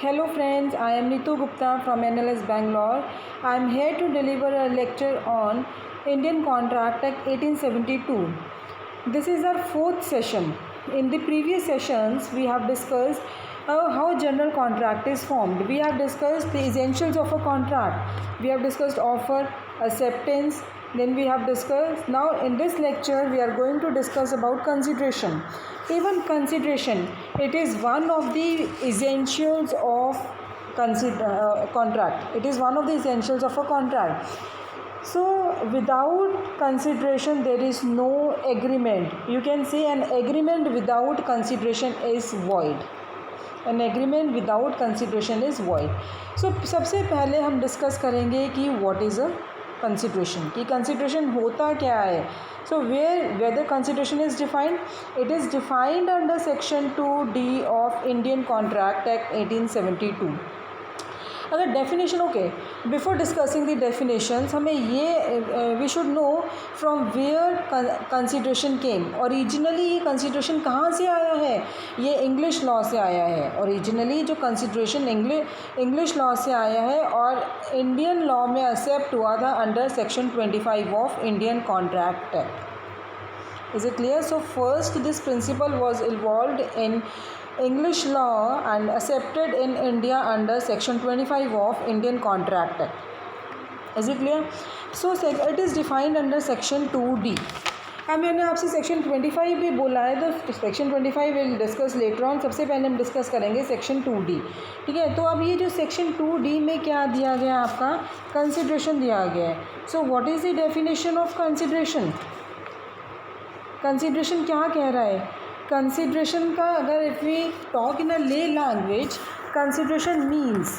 Hello friends, I am Nitu Gupta from NLS Bangalore. I am here to deliver a lecture on Indian Contract Act 1872. This is our fourth session. In the previous sessions, we have discussed how general contract is formed. We have discussed the essentials of a contract. We have discussed offer, acceptance. Then we have discussed, now in this lecture, we are going to discuss about consideration. Even consideration, it is one of the essentials of contract. It is one of the essentials of a contract. So without consideration there is no agreement. You can say an agreement without consideration is void. An agreement without consideration is void. So सबसे पहले हम discuss करेंगे कि what is a consideration, कि consideration होता क्या है. So where the consideration is defined, it is defined under section 2D of Indian Contract Act 1872. अगर definition okay, before discussing the definitions हमें ये we should know from where consideration came. Originally ये consideration कहाँ से आया है? ये English law से आया है. ओरिजिनली जो कंसिडरेशन इंग्लिश लॉ से आया है और इंडियन लॉ में एक्सेप्ट हुआ था under section 25 of Indian contract act. Is it clear? So first this principle was evolved in English law and accepted in India under section 25 of Indian Contract Act. Is it clear? So it is defined under section 2D. अब मैंने आपसे section 25 भी बोला है तो section 25 will discuss later on. सबसे पहले हम डिस्कस करेंगे सेक्शन 2D. ठीक है, तो अब ये जो सेक्शन 2D में क्या दिया गया, आपका कंसिडरेशन दिया गया है. So what is the definition of consideration? Consideration क्या कह रहा है? कंसिडरेशन का अगर इफ़ वी टॉक इन अ ले लैंग्वेज, कंसिडरेशन मीन्स,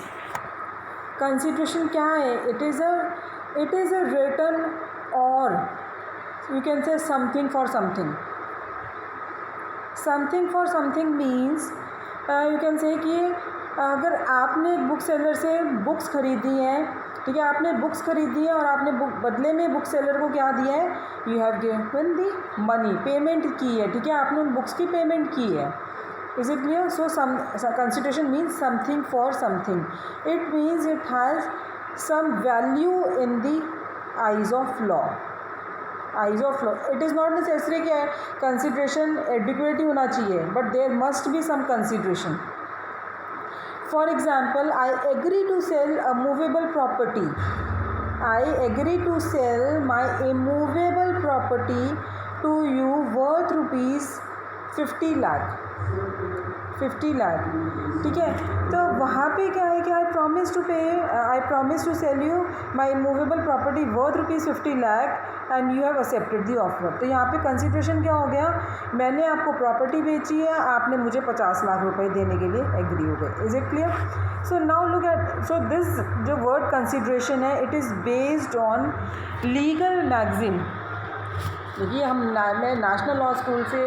कंसिडरेशन क्या है? इट इज़ अ रिटर्न और यू कैन से something for something. Something for something means you can से कि अगर आपने बुक सेलर से बुक्स खरीदी हैं, ठीक है, आपने बुक्स खरीदी है और आपने बदले में बुक सेलर को क्या दिया है? You have given the money, payment की है. ठीक है, आपने उन बुक्स की पेमेंट की है. Is it clear? So consideration means something for something. It means it has some value in the eyes of law. Eyes of law. It is not necessary कि कंसिडरेशन एडिक्वेट ही होना चाहिए, but there must be some consideration. For example, I agree to sell a movable property. I agree to sell my immovable property to you worth rupees 50 lakh. 50 lakh. ठीक है, तो वहाँ पे क्या है कि I promise to sell you my movable property worth rupees 50 lakh and you have accepted the offer. तो यहाँ पे कंसिडरेशन क्या हो गया? मैंने आपको प्रॉपर्टी बेची है, आपने मुझे 50 लाख रुपए देने के लिए एग्री हो गए. Is it clear? So now look at, so this जो वर्ड कंसिडरेशन है, it is based on legal magazine. देखिए, मैं नेशनल लॉ स्कूल से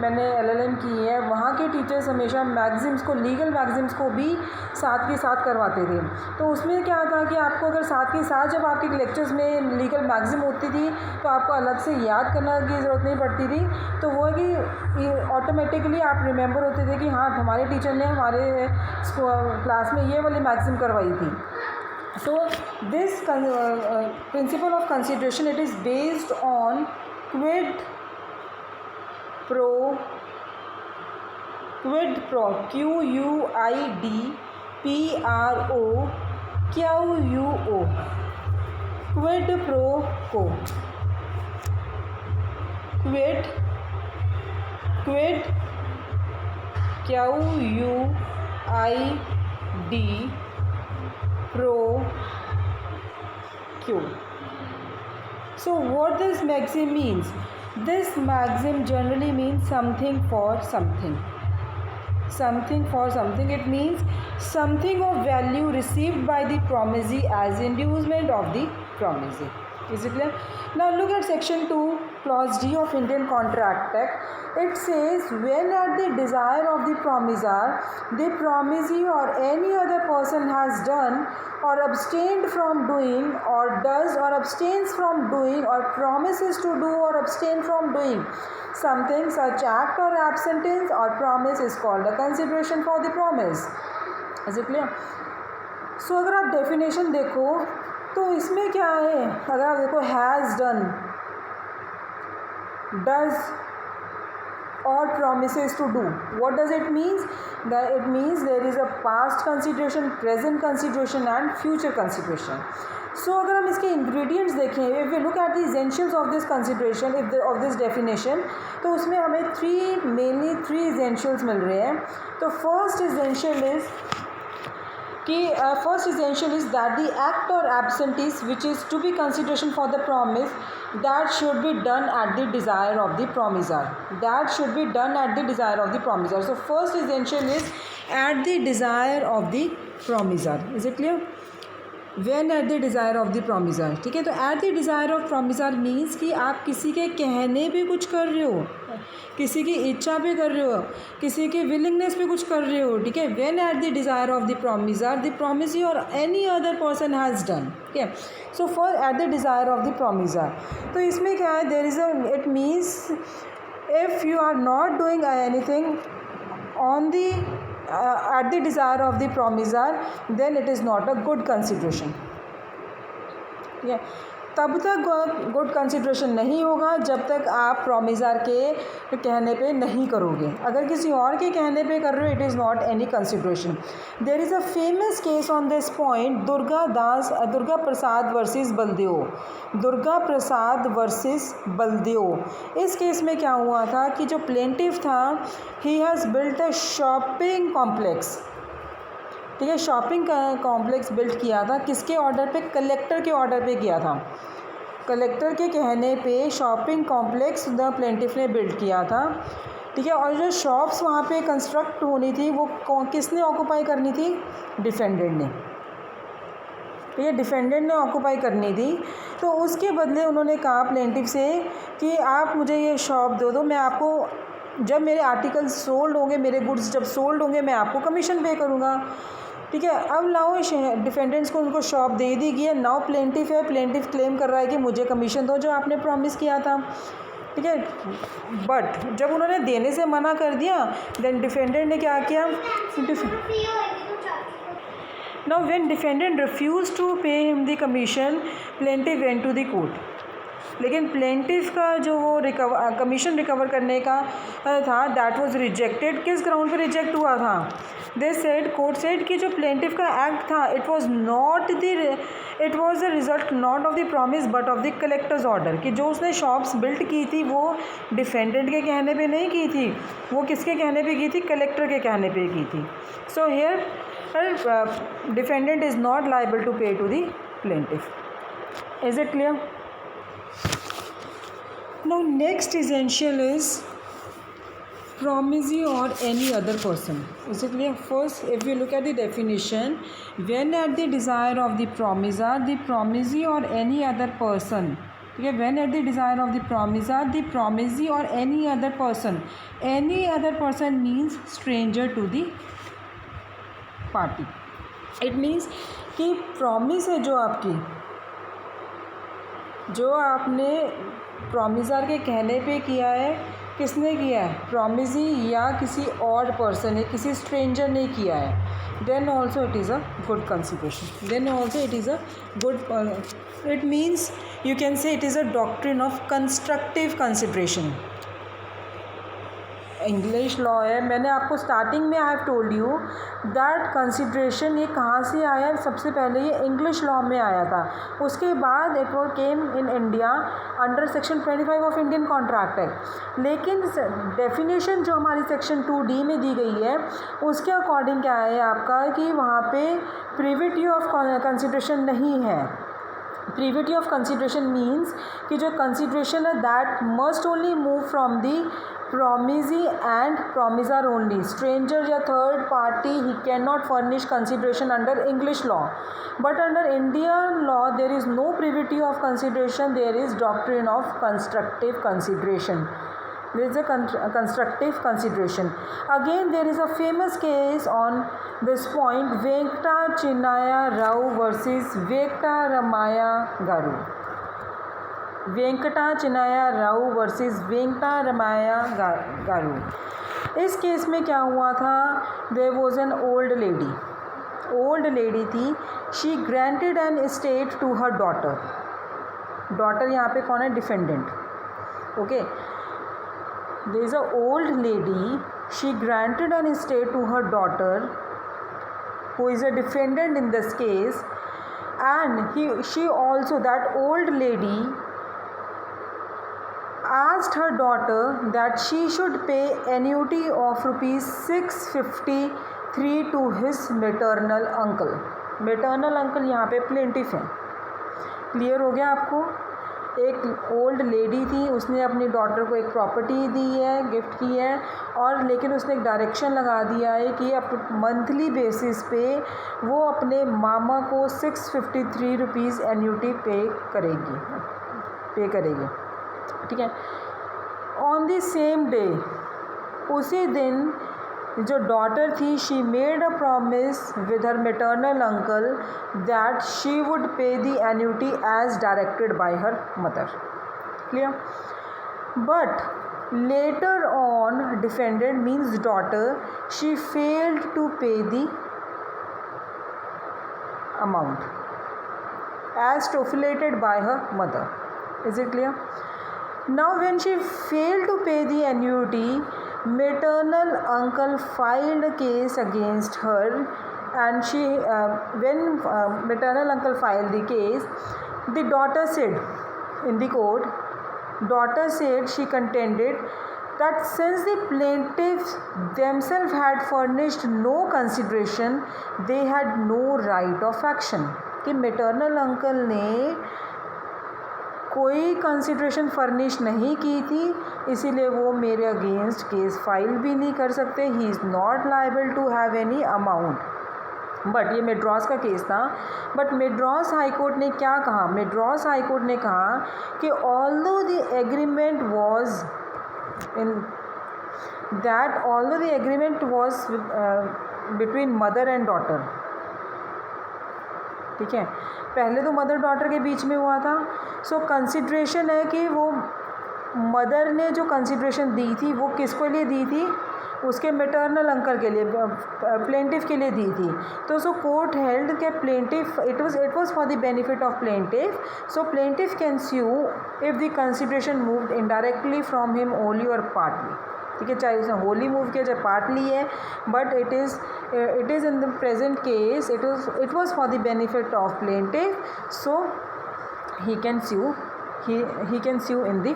मैंने LLM की है. वहाँ के टीचर्स हमेशा मैगज़िम्स को, लीगल मैगज़िम्स को भी साथ के साथ करवाते थे. तो उसमें क्या था कि आपको अगर साथ के साथ जब आपके लेक्चर्स में लीगल मैगज़िम होती थी तो आपको अलग से याद करने की ज़रूरत नहीं पड़ती थी. तो वो है कि ऑटोमेटिकली आप रिमेंबर होते थे कि हाँ, हमारे टीचर ने हमारे क्लास में ये वाली मैगज़िम करवाई थी. So this principle of consideration, it is based on quid pro, QUID PRO, quid pro quo, quid QUID pro quo. So what this maxim means? This maxim generally means something for something. Something for something. It means something of value received by the promisee as inducement of the promisee. Is it clear? Now look at section 2, clause D of Indian Contract Act. It says, when at the desire of the promisor, the promisee or any other person has done or abstained from doing or does or abstains from doing or promises to do or abstain from doing something, such act or absentence or promise is called a consideration for the promise. Is it clear? So अगर आप definition देखो तो इसमें क्या है, अगर आप देखो has done, does or promises to do, what does it means? That it means there is a past consideration, present consideration and future consideration. So अगर हम इसके ingredients देखें, if we look at the essentials of this consideration, of this definition, तो उसमें हमें mainly three essentials मिल रहे हैं. तो first essential is that the act or absentee which is to be consideration for the promise, that should be done at the desire of the promisor. That should be done at the desire of the promisor. So first essential is at the desire of the promisor. Is it clear? When at the desire of the promisor. ठीक है, तो at the desire of promisor means कि आप किसी के कहने पे कुछ कर रहे हो, किसी की इच्छा पे कर रहे हो, किसी के विलिंगनेस पे कुछ कर रहे हो. ठीक है, when at the desire of the promisee or any other person has done. ठीक है, so for at the desire of the promisor. तो इसमें क्या है, there is a, it means if you are not doing anything on the at the desire of the promisor, then it is not a good consideration. ठीक है, तब तक good consideration नहीं होगा जब तक आप प्रॉमिसर के कहने पे नहीं करोगे. अगर किसी और के कहने पे कर रहे हो, it is not any consideration. There is a famous case on this point, Durga Prasad versus Baldev. Durga Prasad versus Baldev. इस केस में क्या हुआ था कि जो प्लेंटिफ था, he has built a shopping complex. ठीक है, शॉपिंग कॉम्प्लेक्स बिल्ट किया था. किसके ऑर्डर पे? कलेक्टर के ऑर्डर पे किया था. कलेक्टर के कहने पे शॉपिंग कॉम्प्लेक्स द प्लेंटिफ ने बिल्ड किया था. ठीक है, और जो शॉप्स वहाँ पे कंस्ट्रक्ट होनी थी वो किसने ऑक्यूपाई करनी थी? डिफेंडेंट ने. ठीक है, डिफेंडेंट ने ऑक्यूपाई करनी थी. तो उसके बदले उन्होंने कहा प्लेंटिफ से कि आप मुझे ये शॉप दे दो, मैं आपको जब मेरे आर्टिकल्स सोल्ड होंगे, मेरे गुड्स जब सोल्ड होंगे, मैं आपको कमीशन पे करूँगा. ठीक है, अब लाओ डिफेंडेंट्स को उनको शॉप दे दी गई है. नाउ प्लेंटिफ है, प्लेंटिफ क्लेम कर रहा है कि मुझे कमीशन दो जो आपने प्रॉमिस किया था. ठीक है, बट जब उन्होंने देने से मना कर दिया, देन डिफेंडेंट ने क्या किया? Now when defendant refuse to pay him the commission, plaintiff went to the court. लेकिन प्लेंटिफ का जो वो कमीशन रिकवर करने का था, दैट वाज रिजेक्टेड. किस ग्राउंड पे रिजेक्ट हुआ था? दे सेड, कोर्ट सेड कि जो प्लेंटिफ का एक्ट था, it was the result not of the promise but of the collector's order. कि जो उसने शॉप्स बिल्ट की थी वो डिफेंडेंट के कहने पे नहीं की थी, वो किसके कहने पे की थी? कलेक्टर के कहने पे की थी. So here defendant is not liable to pay to the plaintiff. Is it clear? Now next essential is promisee or any other person. Is it clear? First, if we look at the definition, when at the desire of the promisee or any other person. Okay, when at the desire of the promisee or any other person. Any other person means stranger to the party. It means कि promise है जो आपने promiser के कहने पे किया है. किसने किया है? प्रॉमिसी या किसी और पर्सन ने, किसी स्ट्रेंजर ने किया है. Then also it is a good consideration. Then also it is a good, it means you can say it is a doctrine of constructive consideration. English law है. मैंने आपको स्टार्टिंग में I have told you that consideration ये कहाँ से आया? सबसे पहले ये इंग्लिश लॉ में आया था. उसके बाद it was came in India under section 25 of Indian contract act. लेकिन डेफिनेशन जो हमारी सेक्शन 2D में दी गई है, उसके अकॉर्डिंग क्या है आपका कि वहाँ पे प्रिविटी ऑफ कंसिडरेशन नहीं है. प्रिविटी ऑफ कंसिडरेशन मीन्स कि जो कंसिडरेशन है that must only move from the promisee and promisor only. Stranger या third party he cannot furnish consideration under English law, but under Indian law there is no privity of consideration. There is doctrine of constructive consideration. There is a constructive consideration. Again there is a famous case on this point, Venkata Chinnaya Rao versus Venkata Ramaya Garu. Venkata Chinaya Rao versus Venkata Ramaya Garu. इस case में क्या हुआ था? There was an old lady. Old lady थी, she granted an estate to her daughter. Daughter यहाँ पे कौन है? Defendant. Okay, there is a old lady, she granted an estate to her daughter who is a defendant in this case, and she also, that old lady asked her daughter that she should pay annuity of rupees 653 to his maternal uncle. maternal uncle यहाँ पे plaintiff है. Clear हो गया आपको? एक old lady थी, उसने अपनी डॉटर को एक प्रॉपर्टी दी है, गिफ्ट की है, और लेकिन उसने एक डायरेक्शन लगा दिया है कि अब मंथली बेसिस पे वो अपने मामा को 653 रुपीज़ एन्यूटी पे करेगी. ठीक है. ऑन द सेम डे, उसी दिन जो डॉटर थी, she made a promise with her maternal uncle that she would pay the annuity as directed by her mother. Clear? But later on defendant means daughter, she failed to pay the amount as stipulated by her mother. Is it clear? Now when she failed to pay the annuity, maternal uncle filed a case against her, and she when maternal uncle filed the case, the daughter said in the court, daughter said she contended that since the plaintiffs themselves had furnished no consideration, they had no right of action. कि maternal uncle ने कोई consideration furnish नहीं की थी, इसीलिए वो मेरे against case file भी नहीं कर सकते. He is not liable to have any amount. But ये मेड्रॉस का केस था. बट मेड्रॉस हाई कोर्ट ने क्या कहा? मेड्रॉस हाई कोर्ट ने कहा कि although the agreement was in that although the agreement was between mother and daughter. ठीक है, पहले तो मदर डॉटर के बीच में हुआ था. सो कंसिड्रेशन है कि वो मदर ने जो कंसिड्रेशन दी थी वो किसके लिए दी थी? उसके मेटर्नल अंकल के लिए, प्लेंटिफ के लिए दी थी. तो सो कोर्ट हेल्ड के plaintiff, it was for the benefit of plaintiff. So plaintiff can sue if the consideration moved indirectly from him only और पार्टली. ठीक है, चाहे उसने होली मूव किया चाहे पार्टली है, but it is in the present case it was for the benefit of plaintiff. So he can sue in the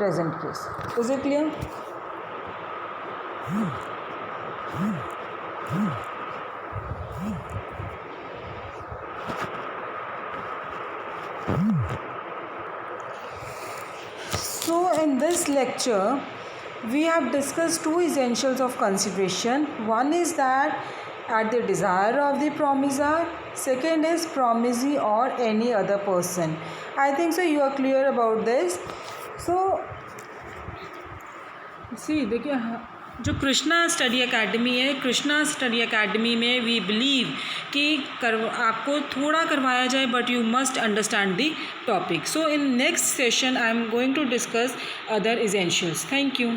present case. Is it clear? So in this lecture we have discussed two essentials of consideration. One is that at the desire of the promisor, second is promisee or any other person. I think so you are clear about this. So see, देखिए जो Krishna study academy है, Krishna study academy में we believe कि आपको थोड़ा करवाया जाए, but you must understand the topic. So in next session I am going to discuss other essentials. Thank you.